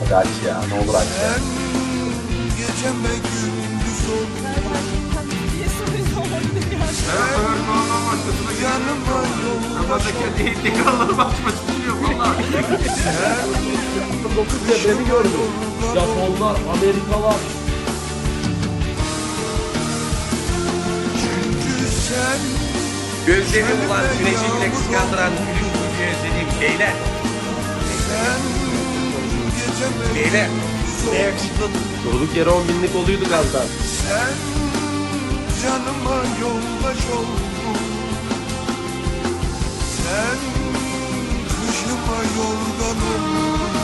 Hadi aç ya. Ne olur aç ya. Sen geceme gündüz ol. Yanıma yoldaş ol. 9 depremi gördüm. Japonlar, Amerikalar. Çünkü sen Gözleri olan güneşi bile kıskandıran gülün gücü özlediğim beyler. sen geceme Beyler. gündüz ol. Durduk yere 10 binlik oluyordu gazdan. Sen canıma yoldaş oldun. Sen kışıma yorgan oldun.